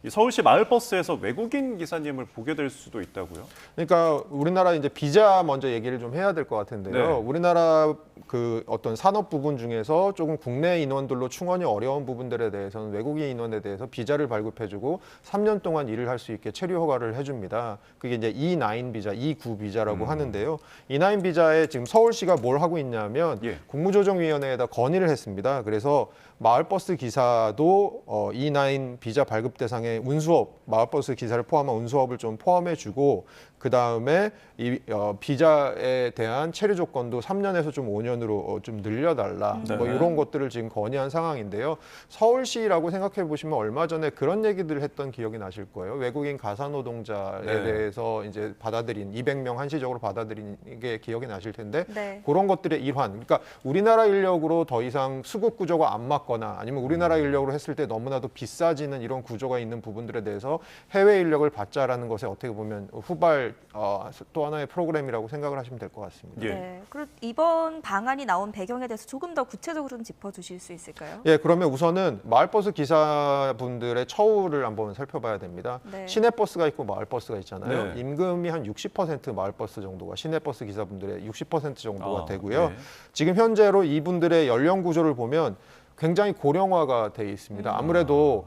이 서울시 마을버스에서 외국인 기사님을 보게 될 수도 있다고요? 그러니까 우리나라 이제 비자 먼저 얘기를 좀 해야 될 것 같은데요. 네. 우리나라 그 어떤 산업 부분 중에서 조금 국내 인원들로 충원이 어려운 부분들에 대해서는 외국인 인원에 대해서 비자를 발급해주고 3년 동안 일을 할 수 있게 체류 허가를 해줍니다. 그게 이제 E9 비자, E9 비자라고 하는데요. E9 비자에 지금 서울시가 뭘 하고 있냐면 예. 국무조정위원회에다 건의를 했습니다. 그래서 마을버스 기사도 E9 비자 발급 대상에 운수업, 마을버스 기사를 포함한 운수업을 좀 포함해주고 그 다음에 이 비자에 대한 체류 조건도 3년에서 좀 5년으로 좀 늘려달라. 네. 뭐 이런 것들을 지금 건의한 상황인데요. 서울시라고 생각해 보시면 얼마 전에 그런 얘기들을 했던 기억이 나실 거예요. 외국인 가사노동자에 네. 대해서 이제 받아들인 200명 한시적으로 받아들인 게 기억이 나실 텐데 네. 그런 것들의 일환. 그러니까 우리나라 인력으로 더 이상 수급 구조가 안 맞거나 아니면 우리나라 인력으로 했을 때 너무나도 비싸지는 이런 구조가 있는 부분들에 대해서 해외 인력을 받자라는 것에 어떻게 보면 후발 또 하나의 프로그램이라고 생각을 하시면 될 것 같습니다. 예. 네. 그리고 이번 방안이 나온 배경에 대해서 조금 더 구체적으로 좀 짚어주실 수 있을까요? 예, 그러면 우선은 마을버스 기사분들의 처우를 한번 살펴봐야 됩니다. 네. 시내버스가 있고 마을버스가 있잖아요. 네. 임금이 한 60% 마을버스 정도가 시내버스 기사분들의 60% 정도가 되고요. 네. 지금 현재로 이분들의 연령 구조를 보면 굉장히 고령화가 돼 있습니다. 아무래도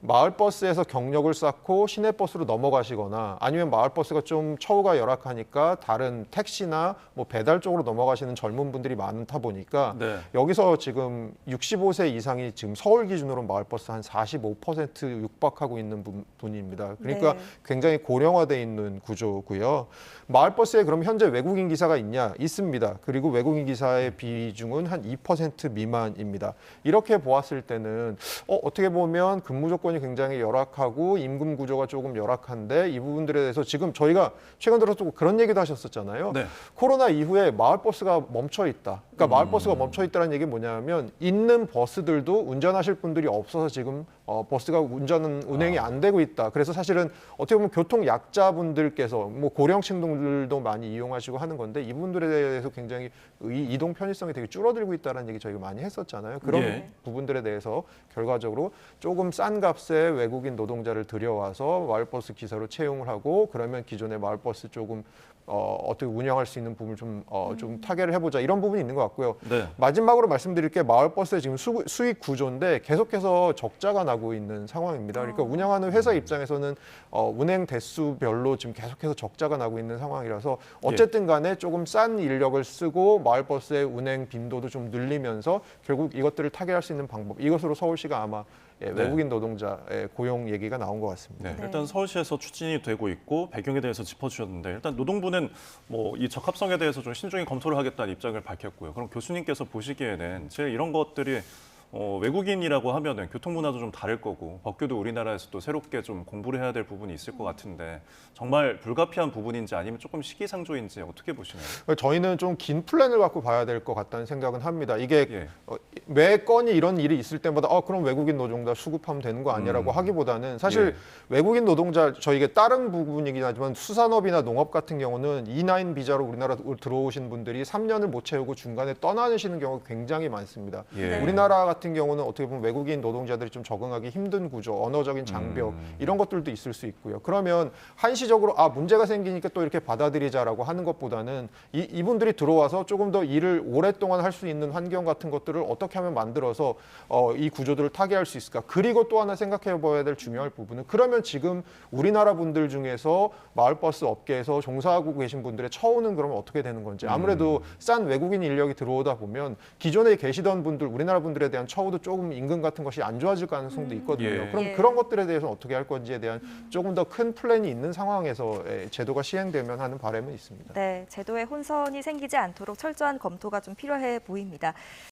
마을버스에서 경력을 쌓고 시내버스로 넘어가시거나 아니면 마을버스가 좀 처우가 열악하니까 다른 택시나 뭐 배달 쪽으로 넘어가시는 젊은 분들이 많다 보니까 네. 여기서 지금 65세 이상이 지금 서울 기준으로 마을버스 한 45% 육박하고 있는 분입니다. 그러니까 네. 굉장히 고령화돼 있는 구조고요. 마을버스에 그럼 현재 외국인 기사가 있냐? 있습니다. 그리고 외국인 기사의 비중은 한 2% 미만입니다. 이렇게 보았을 때는 어떻게 보면 근무 조건이 굉장히 열악하고 임금 구조가 조금 열악한데 이 부분들에 대해서 지금 저희가 최근 들어서 또 그런 얘기도 하셨었잖아요. 네. 코로나 이후에 마을버스가 멈춰 있다. 그러니까 마을버스가 멈춰 있다는 얘기는 뭐냐면 있는 버스들도 운전하실 분들이 없어서 지금 버스가 운행이 안 되고 있다. 그래서 사실은 어떻게 보면 교통 약자분들께서 뭐 고령층들도 많이 이용하시고 하는 건데 이분들에 대해서 굉장히 이동 편의성이 되게 줄어들고 있다는 얘기 저희가 많이 했었잖아요. 그런 예. 부분들에 대해서 결과적으로 조금 싼 값에 외국인 노동자를 들여와서 마을버스 기사로 채용을 하고 그러면 기존의 마을버스 조금 어떻게 운영할 수 있는 부분을 좀 타개를 해보자 이런 부분이 있는 것 같고요. 네. 마지막으로 말씀드릴 게 마을버스의 지금 수익 구조인데 계속해서 적자가 나고 있는 상황입니다. 그러니까 운영하는 회사 입장에서는 운행 대수별로 지금 계속해서 적자가 나고 있는 상황이라서 어쨌든 간에 조금 싼 인력을 쓰고 마을버스의 운행 빈도도 좀 늘리면서 결국 이것들을 타개할 수 있는 방법 이것으로 서울시가 아마 외국인 노동자의 고용 얘기가 나온 것 같습니다. 네, 네. 일단 서울시에서 추진이 되고 있고 배경에 대해서 짚어주셨는데 일단 노동부는 뭐 이 적합성에 대해서 좀 신중히 검토를 하겠다는 입장을 밝혔고요. 그럼 교수님께서 보시기에는 제일 이런 것들이 외국인이라고 하면은 교통 문화도 좀 다를 거고 법규도 우리나라에서 또 새롭게 좀 공부를 해야 될 부분이 있을 것 같은데 정말 불가피한 부분인지 아니면 조금 시기상조인지 어떻게 보시나요? 저희는 좀 긴 플랜을 갖고 봐야 될 것 같다는 생각은 합니다. 이게 예. 매 건이 이런 일이 있을 때마다 그럼 외국인 노동자 수급하면 되는 거 아니라고 하기보다는 사실 외국인 노동자 저희가 다른 부분이긴 하지만 수산업이나 농업 같은 경우는 E9 비자로 우리나라로 들어오신 분들이 3년을 못 채우고 중간에 떠나시는 경우가 굉장히 많습니다. 예. 우리나라 같은 경우는 어떻게 보면 외국인 노동자들이 좀 적응하기 힘든 구조, 언어적인 장벽 이런 것들도 있을 수 있고요. 그러면 한시적으로 문제가 생기니까 또 이렇게 받아들이자라고 하는 것보다는 이분들이 들어와서 조금 더 일을 오랫동안 할 수 있는 환경 같은 것들을 어떻게 하면 만들어서 이 구조들을 타개할 수 있을까? 그리고 또 하나 생각해 봐야 될 중요한 부분은 그러면 지금 우리나라 분들 중에서 마을버스 업계에서 종사하고 계신 분들의 처우는 그러면 어떻게 되는 건지 아무래도 싼 외국인 인력이 들어오다 보면 기존에 계시던 분들 우리나라 분들에 대한 처우도 조금 임금 같은 것이 안 좋아질 가능성도 있거든요. 예. 그럼 그런 것들에 대해서 어떻게 할 건지에 대한 조금 더 큰 플랜이 있는 상황에서 제도가 시행되면 하는 바람은 있습니다. 네, 제도에 혼선이 생기지 않도록 철저한 검토가 좀 필요해 보입니다.